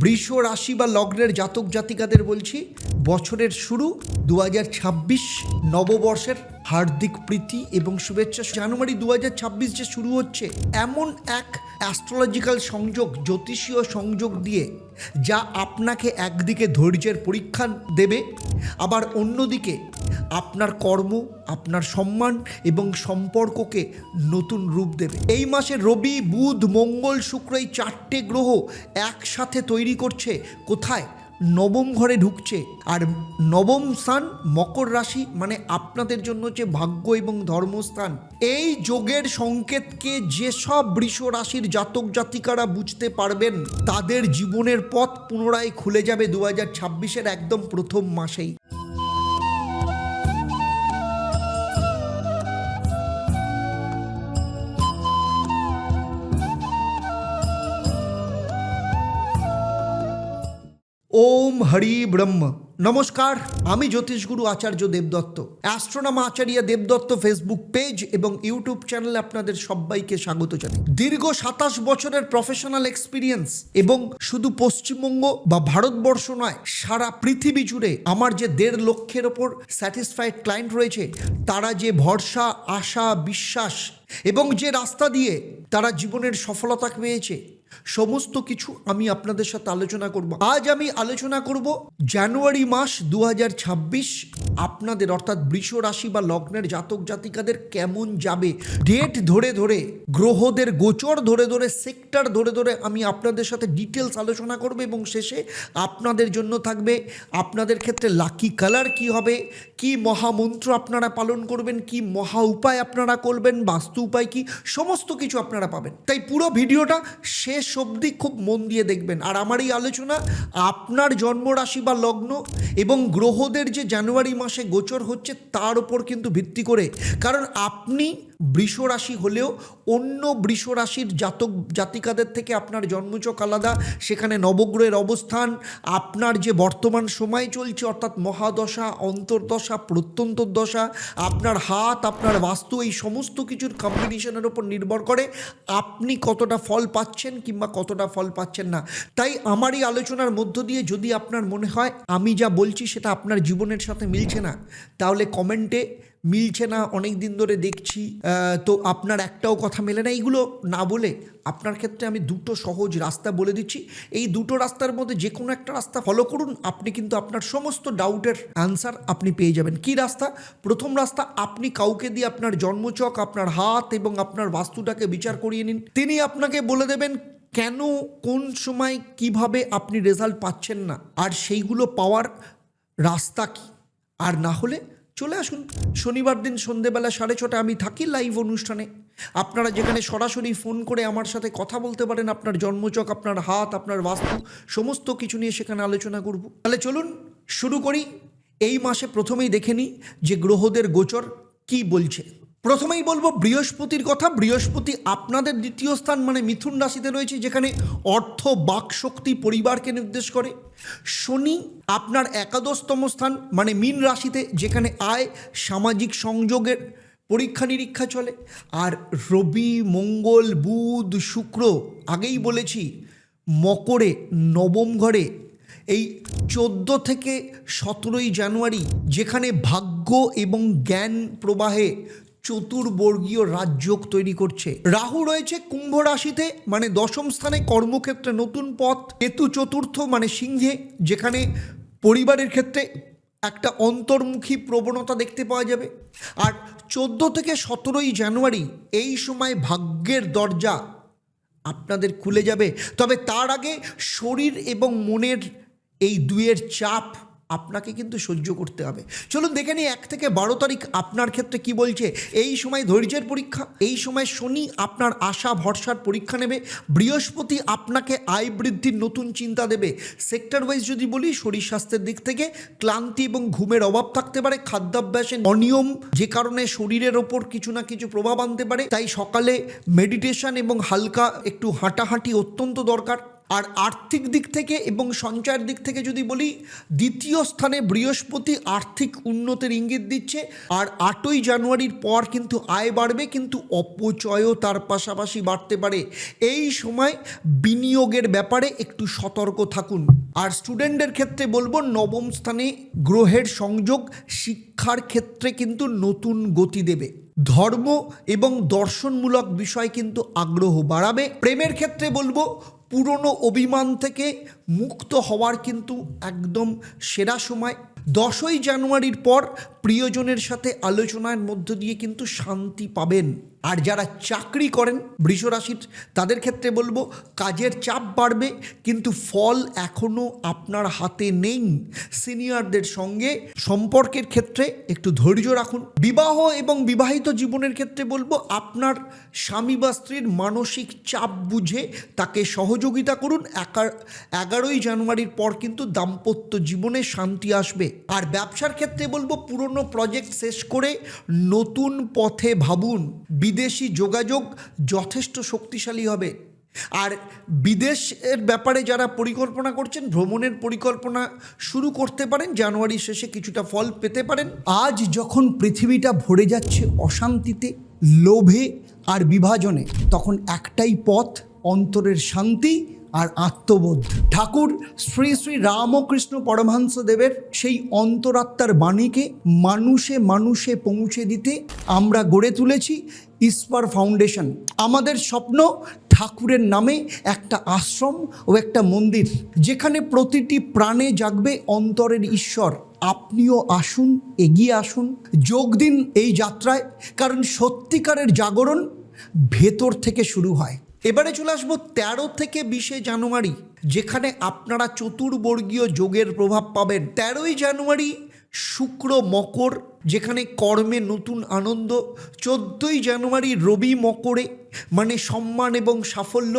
বৃষ রাশি বা লগ্নের জাতক জাতিকাদের বলছি, বছরের শুরু 2026 নববর্ষের হার্দিক প্রীতি এবং শুভেচ্ছা। জানুয়ারি 2026 যে শুরু হচ্ছে, এমন এক অ্যাস্ট্রোলজিক্যাল সংযোগ, জ্যোতিষীয় সংযোগ দিয়ে যা আপনাকে একদিকে ধৈর্যের পরীক্ষা দেবে, আবার অন্যদিকে আপনার কর্ম, আপনার সম্মান এবং সম্পর্ককে নতুন রূপ দেবে। এই মাসে রবি, বুধ, মঙ্গল, শুক্র এই চারটে গ্রহ একসাথে তৈরি করছে কোথায়? নবম ঘরে ঢুকছে। আর নবম স্থান মকর রাশি, মানে আপনাদের জন্য হচ্ছে ভাগ্য এবং ধর্মস্থান। এই যোগের সংকেতকে যেসব বৃষ রাশির জাতক জাতিকারা বুঝতে পারবেন, তাদের জীবনের পথ পুনরায় খুলে যাবে 2026-এর একদম প্রথম মাসেই। ওম হরি ব্রহ্ম। নমস্কার, আমি জ্যোতিষগুরু আচার্য দেবদত্ত, অ্যাস্ট্রোনমার আচার্য দেবদত্ত ফেসবুক পেজ এবং ইউটিউব চ্যানেলে আপনাদের সবাইকে স্বাগত জানাই। দীর্ঘ 27 বছরের প্রফেশনাল এক্সপিরিয়েন্স এবং শুধু পশ্চিমবঙ্গ বা ভারতবর্ষ নয়, সারা পৃথিবী জুড়ে আমার যে 1.5 লক্ষের ওপর স্যাটিসফাইড ক্লায়েন্ট রয়েছে, তারা যে ভরসা, আশা, বিশ্বাস এবং যে রাস্তা দিয়ে তারা জীবনের সফলতা পেয়েছে, সমস্ত কিছু আমি আপনাদের সাথে আলোচনা করব। আজ আমি আলোচনা করব জানুয়ারি মাস 2026 আপনাদের অর্থাৎ বৃষ রাশি বা লগ্নের জাতক জাতিকাদের কেমন যাবে। ডেট ধরে ধরে, গ্রহদের গোচর ধরে ধরে, সেক্টর ধরে ধরে আমি আপনাদের সাথে ডিটেলস আলোচনা করব এবং শেষে আপনাদের জন্য থাকবে আপনাদের ক্ষেত্রে লাকি কালার কি হবে, কি মহামন্ত্র আপনারা পালন করবেন, কি মহা উপায় আপনারা করবেন, বাস্তু উপায় কি, সমস্ত কিছু আপনারা পাবেন। তাই পুরো ভিডিওটা শেষ অবধি খুব মন দিয়ে দেখবেন। আর আমার এই আলোচনা আপনার জন্মরাশি বা লগ্ন এবং গ্রহদের যে জানুয়ারি মাসে গোচর হচ্ছে তার উপর কিন্তু ভিত্তি করে, কারণ আপনি বৃষ রাশি হলেও অন্য বৃষ রাশির জাতক জাতিকাদের থেকে আপনার জন্মচক আলাদা। সেখানে নবগ্রহের অবস্থান, আপনার যে বর্তমান সময় চলছে অর্থাৎ মহাদশা, অন্তর্দশা, প্রত্যন্তর দশা, আপনার হাত, আপনার বাস্তু, এই সমস্ত কিছুর কম্বিনেশনের উপর নির্ভর করে আপনি কতটা ফল পাচ্ছেন কিংবা কতটা ফল পাচ্ছেন না। তাই আমার এই আলোচনার মধ্য দিয়ে যদি আপনার মনে হয় আমি যা বলছি সেটা আপনার জীবনের সাথে মিলছে না, তাহলে কমেন্টে মিলছে না, অনেক দিন ধরে দেখছি, তো আপনার একটাও কথা মেলে না, এইগুলো না বলে আপনার ক্ষেত্রে আমি দুটো সহজ রাস্তা বলে দিচ্ছি। এই দুটো রাস্তার মধ্যে যে কোনো একটা রাস্তা ফলো করুন, আপনি কিন্তু আপনার সমস্ত ডাউটের অ্যান্সার আপনি পেয়ে যাবেন। কি রাস্তা? প্রথম রাস্তা, আপনি কাউকে দিয়ে আপনার জন্মচক, আপনার হাত এবং আপনার বাস্তুটাকে বিচার করিয়ে নিন। তিনি আপনাকে বলে দেবেন কেন, কোন সময়, কিভাবে আপনি রেজাল্ট পাচ্ছেন না, আর সেইগুলো পাওয়ার রাস্তা কি। আর না হলে চলে আসুন শনিবার দিন সন্ধেবেলা 6:30 আমি থাকি লাইভ অনুষ্ঠানে। আপনারা যেখানে সরাসরি ফোন করে আমার সাথে কথা বলতে পারেন, আপনার জন্মচক, আপনার হাত, আপনার বাস্তু, সমস্ত কিছু নিয়ে সেখানে আলোচনা করব। তাহলে চলুন শুরু করি। এই মাসে প্রথমেই দেখে নিই যে গ্রহদের গোচর কি বলছে। প্রথমেই বলবো বৃহস্পতির কথা। বৃহস্পতি আপনাদের দ্বিতীয় স্থান মানে মিথুন রাশিতে রয়েছে, যেখানে অর্থ, বাকশক্তি, পরিবারকে নির্দেশ করে। শনি আপনার একাদশতম স্থান মানে মীন রাশিতে, যেখানে আয়, সামাজিক সংযোগের পরীক্ষা নিরীক্ষা চলে। আর রবি, মঙ্গল, বুধ, শুক্র আগেই বলেছি মকরে নবম ঘরে এই 14 থেকে 17 জানুয়ারি, যেখানে ভাগ্য এবং জ্ঞান প্রবাহে চতুর্বর্গীয় রাজযোগ তৈরি করছে। রাহু রয়েছে কুম্ভ রাশিতে মানে দশম স্থানে, কর্মক্ষেত্রে নতুন পথ। কেতু চতুর্থ মানে সিংহে, যেখানে পরিবারের ক্ষেত্রে একটা অন্তর্মুখী প্রবণতা দেখতে পাওয়া যাবে। আর 14 থেকে 17 জানুয়ারি এই সময় ভাগ্যের দরজা আপনাদের খুলে যাবে। তবে তার আগে শরীর এবং মনের এই দুয়ের চাপ আপনাকে কিন্তু সহ্য করতে হবে। চলুন দেখে নিই 1 থেকে 12 তারিখ আপনার ক্ষেত্রে কি বলছে। এই সময় ধৈর্যের পরীক্ষা, এই সময় শনি আপনার আশা ভরসার পরীক্ষা নেবে। বৃহস্পতি আপনাকে আয় বৃদ্ধির নতুন চিন্তা দেবে। সেক্টর ওয়াইজ যদি বলি, শরীর স্বাস্থ্যের দিক থেকে ক্লান্তি এবং ঘুমের অভাব থাকতে পারে, খাদ্যাভ্যাসে অনিয়ম যে কারণে শরীরের ওপর কিছু না কিছু প্রভাব আনতে পারে। তাই সকালে মেডিটেশন এবং হালকা একটু হাঁটাহাঁটি অত্যন্ত দরকার। আর আর্থিক দিক থেকে এবং সঞ্চয়ের দিক থেকে যদি বলি, দ্বিতীয় স্থানে বৃহস্পতি আর্থিক উন্নতির ইঙ্গিত দিচ্ছে। আর 8ই জানুয়ারির পর কিন্তু আয় বাড়বে, কিন্তু অপচয়ও তার পাশাপাশি বাড়তে পারে। এই সময় বিনিয়োগের ব্যাপারে একটু সতর্ক থাকুন। আর স্টুডেন্টদের ক্ষেত্রে বলবো, নবম স্থানে গ্রহের সংযোগ শিক্ষার ক্ষেত্রে কিন্তু নতুন গতি দেবে। ধর্ম এবং দর্শনমূলক বিষয় কিন্তু আগ্রহ বাড়াবে। প্রেমের ক্ষেত্রে বলবো, পুরনো অভিমান থেকে মুক্ত হওয়ার কিন্তু একদম সেরা সময়। 10ই জানুয়ারির পর প্রিয়জনের সাথে আলোচনার মধ্য দিয়ে কিন্তু শান্তি পাবেন। আর যারা চাকরি করেন বৃষ রাশির, তাদের ক্ষেত্রে বলবো কাজের চাপ বাড়বে, কিন্তু ফল এখনও আপনার হাতে নেই। সিনিয়রদের সঙ্গে সম্পর্কের ক্ষেত্রে একটু ধৈর্য রাখুন। বিবাহ এবং বিবাহিত জীবনের ক্ষেত্রে বলবো, আপনার স্বামী বা স্ত্রীর মানসিক চাপ বুঝে তাকে সহযোগিতা করুন। 11ই জানুয়ারির পর কিন্তু দাম্পত্য জীবনে শান্তি আসবে। আর ব্যবসার ক্ষেত্রে বলবো, পুরনো প্রজেক্ট শেষ করে নতুন পথে ভাবুন। বিদেশি যোগাযোগ যথেষ্ট শক্তিশালী হবে। আর বিদেশের ব্যাপারে যারা পরিকল্পনা করছেন, ভ্রমণের পরিকল্পনা শুরু করতে পারেন। জানুয়ারির শেষে কিছুটা ফল পেতে পারেন। আজ যখন পৃথিবীটা ভরে যাচ্ছে অশান্তিতে, লোভে আর বিভাজনে, তখন একটাই পথ, অন্তরের শান্তি আর আত্মবোধ। ঠাকুর শ্রী শ্রী রামকৃষ্ণ পরমহংস দেবের সেই অন্তরাত্মার বাণীকে মানুষে মানুষে পৌঁছে দিতে আমরা গড়ে তুলেছি ঈশ্বর ফাউন্ডেশন। আমাদের স্বপ্ন ঠাকুরের নামে একটা আশ্রম ও একটা মন্দির, যেখানে প্রতিটি প্রাণে জাগবে অন্তরের ঈশ্বর। আপনিও আসুন, এগিয়ে আসুন, যোগ দিন এই যাত্রায়, কারণ সত্যিকারের জাগরণ ভেতর থেকে শুরু হয়। এবারে চলে আসবো 13 থেকে 20 জানুয়ারি, যেখানে আপনারা চতুর্বর্গীয় যোগের প্রভাব পাবেন। 13ই জানুয়ারি শুক্র মকর, যেখানে কর্মে নতুন আনন্দ। 14ই জানুয়ারি রবি মকরে, মানে সম্মান এবং সাফল্য।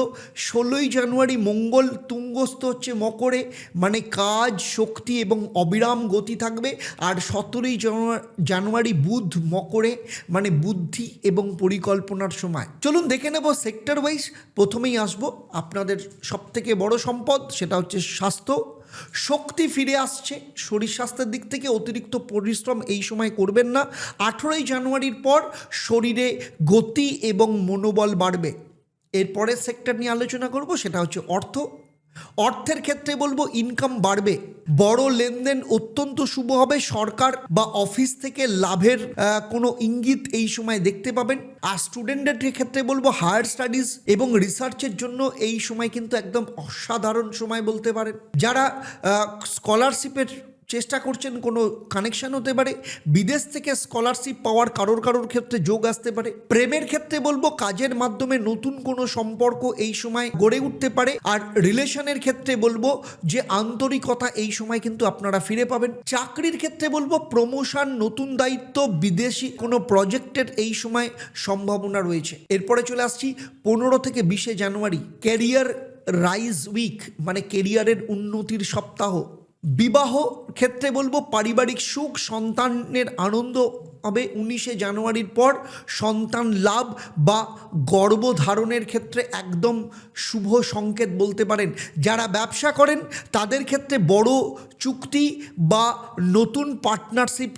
16ই জানুয়ারি মঙ্গল তুঙ্গস্থ হচ্ছে মকরে, মানে কাজ, শক্তি এবং অবিরাম গতি থাকবে। আর 17ই জানুয়ারি বুধ মকরে, মানে বুদ্ধি এবং পরিকল্পনার সময়। চলুন দেখে নেব সেক্টর ওয়াইজ। প্রথমেই আসবো আপনাদের সবথেকে বড় সম্পদ, সেটা হচ্ছে স্বাস্থ্য। শক্তি ফিরে আসছে। শরীর স্বাস্থ্যের দিক থেকে অতিরিক্ত পরিশ্রম এই সময় করবেন না। 18ই জানুয়ারির পর শরীরে গতি এবং মনোবল বাড়বে। এরপরের সেক্টর নিয়ে আলোচনা করব, সেটা হচ্ছে অর্থ। অর্থের ক্ষেত্রে বলবো ইনকাম বাড়বে, বড় লেনদেন অত্যন্ত শুভ হবে। সরকার বা অফিস থেকে লাভের কোনো ইঙ্গিত এই সময় দেখতে পাবেন। আর স্টুডেন্টদের ক্ষেত্রে বলবো হায়ার স্টাডিজ এবং রিসার্চের জন্য এই সময় কিন্তু একদম অসাধারণ সময় বলতে পারেন। যারা স্কলারশিপের চেষ্টা করছেন, কোনো কানেকশন হতে পারে। বিদেশ থেকে স্কলারশিপ পাওয়ার কারোর ক্ষেত্রে যোগ আসতে পারে। প্রেমের ক্ষেত্রে বলবো কাজের মাধ্যমে নতুন কোনো সম্পর্ক এই সময় গড়ে উঠতে পারে। আর রিলেশনের ক্ষেত্রে বলবো যে আন্তরিকতা এই সময় কিন্তু আপনারা ফিরে পাবেন। চাকরির ক্ষেত্রে বলবো প্রমোশন, নতুন দায়িত্ব, বিদেশি কোনো প্রজেক্টের এই সময় সম্ভাবনা রয়েছে। এরপরে চলে আসছি 15 থেকে 20 জানুয়ারি, ক্যারিয়ার রাইজ উইক, মানে ক্যারিয়ারের উন্নতির সপ্তাহ। বিবাহ ক্ষেত্রে বলবো পারিবারিক সুখ, সন্তানের আনন্দ হবে। 19 জানুয়ারির পর সন্তান লাভ বা গর্ভধারণের ক্ষেত্রে একদম শুভ সংকেত বলতে পারেন। যারা ব্যবসা করেন তাদের ক্ষেত্রে বড় চুক্তি বা নতুন পার্টনারশিপ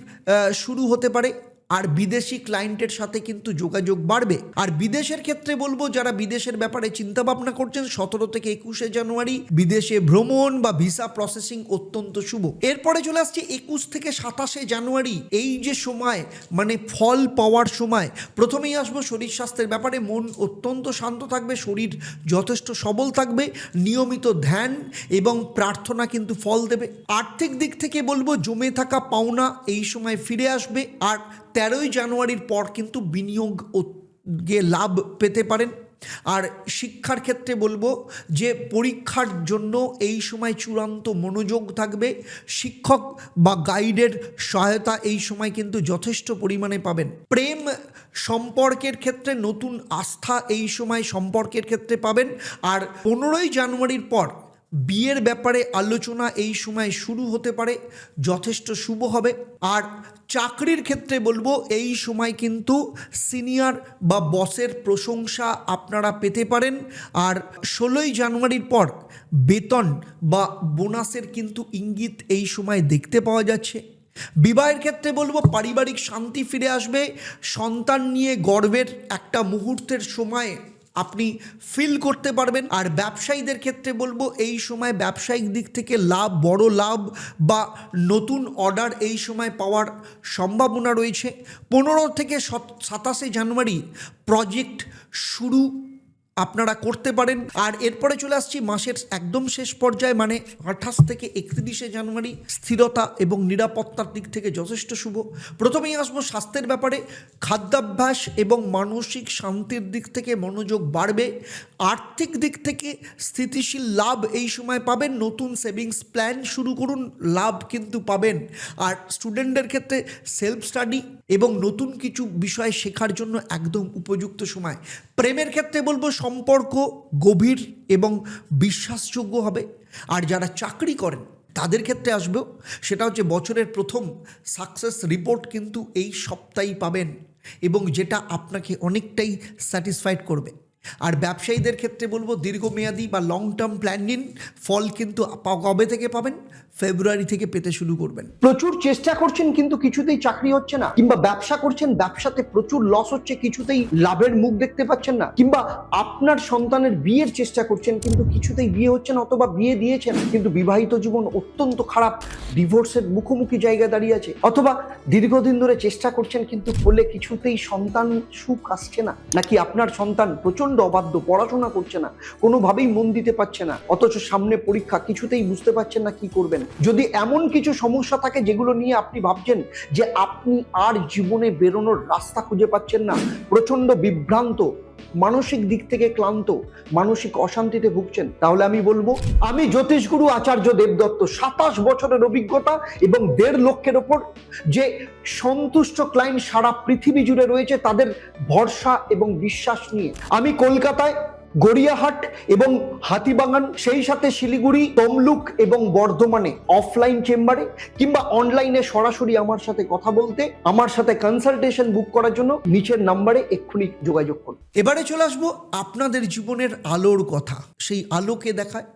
শুরু হতে পারে। আর বিদেশি ক্লায়েন্টের সাথে কিন্তু যোগাযোগ বাড়বে। আর বিদেশের ক্ষেত্রে বলবো যারা বিদেশের ব্যাপারে চিন্তা ভাবনা করছেন, 17 থেকে 21 জানুয়ারি বিদেশে ভ্রমণ বা ভিসা প্রসেসিং অত্যন্ত শুভ। এরপরে চলে আসছে 21 থেকে 27 জানুয়ারি, এই যে সময় মানে ফল পাওয়ার সময়। প্রথমেই আসবো শরীর স্বাস্থ্যের ব্যাপারে। মন অত্যন্ত শান্ত থাকবে, শরীর যথেষ্ট সবল থাকবে। নিয়মিত ধ্যান এবং প্রার্থনা কিন্তু ফল দেবে। আর্থিক দিক থেকে বলবো জমে থাকা পাওনা এই সময় ফিরে আসবে। আর 13ই জানুয়ারির পর কিন্তু বিনিয়োগে লাভ পেতে পারেন। আর শিক্ষার ক্ষেত্রে বলবো যে পরীক্ষার জন্য এই সময় চূড়ান্ত মনোযোগ থাকবে। শিক্ষক বা গাইডের সহায়তা এই সময় কিন্তু যথেষ্ট পরিমাণে পাবেন। প্রেম সম্পর্কের ক্ষেত্রে নতুন আস্থা এই সময় সম্পর্কের ক্ষেত্রে পাবেন। আর 15ই জানুয়ারির পর বিয়ের ব্যাপারে আলোচনা এই সময় শুরু হতে পারে, যথেষ্ট শুভ হবে। আর চাকরির ক্ষেত্রে বলবো এই সময় কিন্তু সিনিয়র বা বসের প্রশংসা আপনারা পেতে পারেন। আর 16ই জানুয়ারির পর বেতন বা বোনাসের কিন্তু ইঙ্গিত এই সময় দেখতে পাওয়া যাচ্ছে। বিবাহের ক্ষেত্রে বলবো পারিবারিক শান্তি ফিরে আসবে, সন্তান নিয়ে গর্বের একটা মুহূর্তের সময় আপনি ফিল করতে পারবেন। আর ব্যবসায়ীদের ক্ষেত্রে বলবো এই সময় ব্যবসায়িক দিক থেকে লাভ, বড় লাভ বা নতুন অর্ডার এই সময় পাওয়ার সম্ভাবনা রয়েছে। 15 থেকে 27 জানুয়ারি প্রজেক্ট শুরু আপনারা করতে পারেন। আর এরপরে চলে আসছি মাসের একদম শেষ পর্যায়ে, মানে 28 থেকে 31 জানুয়ারি। স্থিরতা এবং নিরাপত্তার দিক থেকে যথেষ্ট শুভ। প্রথমেই আসবো স্বাস্থ্যের ব্যাপারে। খাদ্যাভ্যাস এবং মানসিক শান্তির দিক থেকে মনোযোগ বাড়বে। আর্থিক দিক থেকে স্থিতিশীল লাভ এই সময় পাবেন। নতুন সেভিংস প্ল্যান শুরু করুন, লাভ কিন্তু পাবেন। আর স্টুডেন্টদের ক্ষেত্রে সেলফ স্টাডি এবং নতুন কিছু বিষয় শেখার জন্য একদম উপযুক্ত সময়। প্রেমের ক্ষেত্রে বলবো সম্পর্ক গভীর এবং বিশ্বাসযোগ্য হবে। আর যারা চাকরি করেন তাদের ক্ষেত্রে আসবেও, সেটা হচ্ছে বছরের প্রথম সাকসেস রিপোর্ট কিন্তু এই সপ্তাহেই পাবেন এবং যেটা আপনাকে অনেকটাই স্যাটিসফাইড করবে। আর ব্যবসায়ীদের ক্ষেত্রে বলবো দীর্ঘমেয়াদী বা লং টার্ম প্ল্যান নিন, ফল কিন্তু কবে থেকে পাবেন? ফেব্রুয়ারি থেকে পেতে শুরু করবেন। প্রচুর চেষ্টা করছেন কিন্তু কিছুতেই চাকরি হচ্ছে না, কিংবা ব্যবসা করছেন, ব্যবসাতে প্রচুর লস হচ্ছে, কিছুতেই লাভের মুখ দেখতে পাচ্ছেন না, কিংবা আপনার সন্তানের বিয়ের চেষ্টা করছেন কিন্তু কিছুতেই বিয়ে হচ্ছে না, অথবা বিয়ে দিয়েছেন কিন্তু বিবাহিত জীবন অত্যন্ত খারাপ, ডিভোর্সের মুখোমুখি জায়গায় দাঁড়িয়ে আছে, অথবা দীর্ঘদিন ধরে চেষ্টা করছেন কিন্তু ফলে কিছুতেই সন্তান সুখ আসছে না, নাকি আপনার সন্তান প্রচন্ড অবাধ্য, পড়াশোনা করছে না, কোনোভাবেই মন দিতে পারছে না, অথচ সামনে পরীক্ষা, কিছুতেই বুঝতে পারছেন না কি করবেন। যদি এমন কিছু সমস্যা থাকে যেগুলো নিয়ে আপনি ভাবছেন যে আপনি আর জীবনে বেরোনোর রাস্তা খুঁজে পাচ্ছেন না, প্রচন্ড বিভ্রান্ত, মানসিক দিক থেকে ক্লান্ত, মানসিক অশান্তিতে ভুগছেন, তাহলে আমি বলবো আমি জ্যোতিষগুরু আচার্য দেবদত্ত, 27 বছরের অভিজ্ঞতা এবং 1.5 লক্ষের ওপর যে সন্তুষ্ট ক্লায়েন্ট সারা পৃথিবী জুড়ে রয়েছে, তাদের ভরসা এবং বিশ্বাস নিয়ে আমি কলকাতায় গড়িয়াহাট এবং হাতিবাগান, সেই সাথে শিলিগুড়ি, তমলুক এবং বর্ধমানে অফলাইন চেম্বারে কিংবা অনলাইনে সরাসরি আমার সাথে কথা বলতে, আমার সাথে কনসালটেশন বুক করার জন্য নিচের নাম্বারে এক্ষুনি যোগাযোগ করুন। এবারে চলে আসবো আপনাদের জীবনের আলোর কথা। সেই আলোকে দেখায়,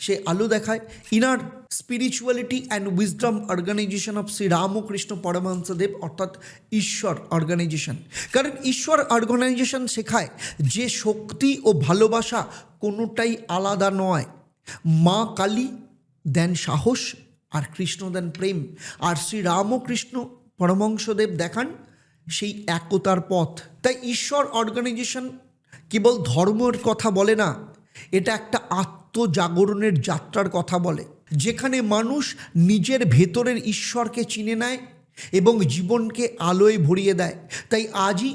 সে আলো দেখায় inner spirituality and wisdom organisation of Shri Ramakrishna Paramahansadev, অর্থাৎ ঈশ্বর অর্গানাইজেশন। কারণ ঈশ্বর অর্গানাইজেশন শেখায় যে শক্তি ও ভালোবাসা কোনোটাই আলাদা নয়। মা কালী দেন সাহস আর কৃষ্ণ দেন প্রেম, আর শ্রী রামকৃষ্ণ পরমহংসদেব দেখান সেই একতার পথ। তাই ঈশ্বর অর্গানাইজেশন কেবল ধর্মের কথা বলে না, এটা একটা আত্মজাগরণের যাত্রার কথা বলে, যেখানে মানুষ নিজের ভেতরের ঈশ্বরকে চিনে নেয় এবং জীবনকে আলোয় ভরিয়ে দেয়। তাই আজই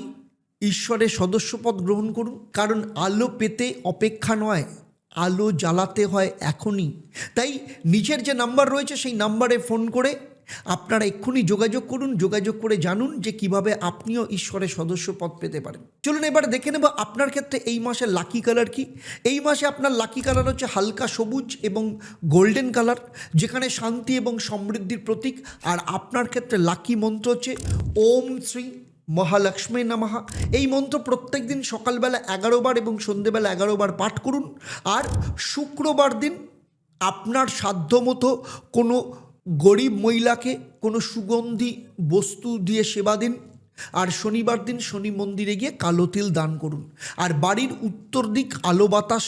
ঈশ্বরের সদস্যপদ গ্রহণ করুন, কারণ আলো পেতে অপেক্ষা নয়, আলো জ্বালাতে হয় এখনই। তাই নিচের যে নাম্বার রয়েছে সেই নাম্বারে ফোন করে আপনারা এক্ষুনি যোগাযোগ করুন, যোগাযোগ করে জানুন যে কিভাবে আপনিও ঈশ্বরের সদস্য পদ পেতে পারেন। চলুন এবার দেখে নেব আপনার ক্ষেত্রে এই মাসের লাকি কালার কি। এই মাসে আপনার লাকি কালার হচ্ছে হালকা সবুজ এবং গোল্ডেন কালার, যেখানে শান্তি এবং সমৃদ্ধির প্রতীক। আর আপনার ক্ষেত্রে লাকি মন্ত্র হচ্ছে ওম শ্রী মহালক্ষ্মী নমঃ। এই মন্ত্র প্রত্যেক দিন সকালবেলা 11 বার এবং সন্ধেবেলা 11 বার পাঠ করুন। আর শুক্রবার দিন আপনার সাধ্যমতো কোনো গরিব মহিলাকে কোনো সুগন্ধি বস্তু দিয়ে সেবা দিন। আর শনিবার দিন শনি মন্দিরে গিয়ে কালো তিল দান করুন। আর বাড়ির উত্তর দিক আলো বাতাস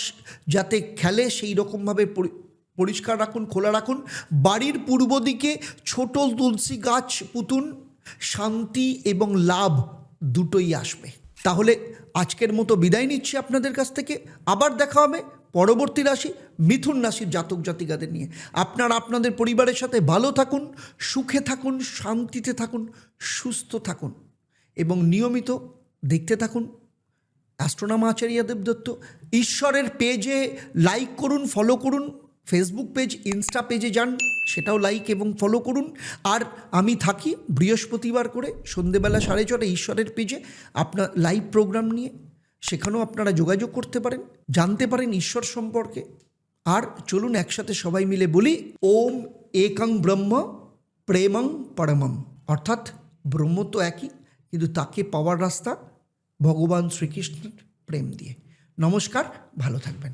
যাতে খেলে সেই রকমভাবে পরিষ্কার রাখুন, খোলা রাখুন। বাড়ির পূর্ব দিকে ছোট তুলসী গাছ পুঁতুন, শান্তি এবং লাভ দুটোই আসবে। তাহলে আজকের মতো বিদায় নিচ্ছি আপনাদের কাছ থেকে। আবার দেখা হবে পরবর্তী রাশি মিথুন রাশির জাতক জাতিকাদের নিয়ে। আপনারা আপনাদের পরিবারের সাথে ভালো থাকুন, সুখে থাকুন, শান্তিতে থাকুন, সুস্থ থাকুন এবং নিয়মিত দেখতে থাকুন অ্যাস্ট্রোনমার আচার্য দেবদত্ত। ঈশ্বরের পেজে লাইক করুন, ফলো করুন। ফেসবুক পেজ, ইনস্টা পেজে যান, সেটাও লাইক এবং ফলো করুন। আর আমি থাকি বৃহস্পতিবার করে সন্ধেবেলা 4:30 ঈশ্বরের পেজে আপনার লাইভ প্রোগ্রাম নিয়ে, সেখানেও আপনারা যোগাযোগ করতে পারেন, জানতে পারেন ঈশ্বর সম্পর্কে। আর চলুন একসাথে সবাই মিলে বলি ওম একং ব্রহ্ম প্রেমং পরমম, অর্থাৎ ব্রহ্ম তো একই, কিন্তু তাকে পাওয়ার রাস্তা ভগবান শ্রীকৃষ্ণের প্রেম দিয়ে। নমস্কার, ভালো থাকবেন।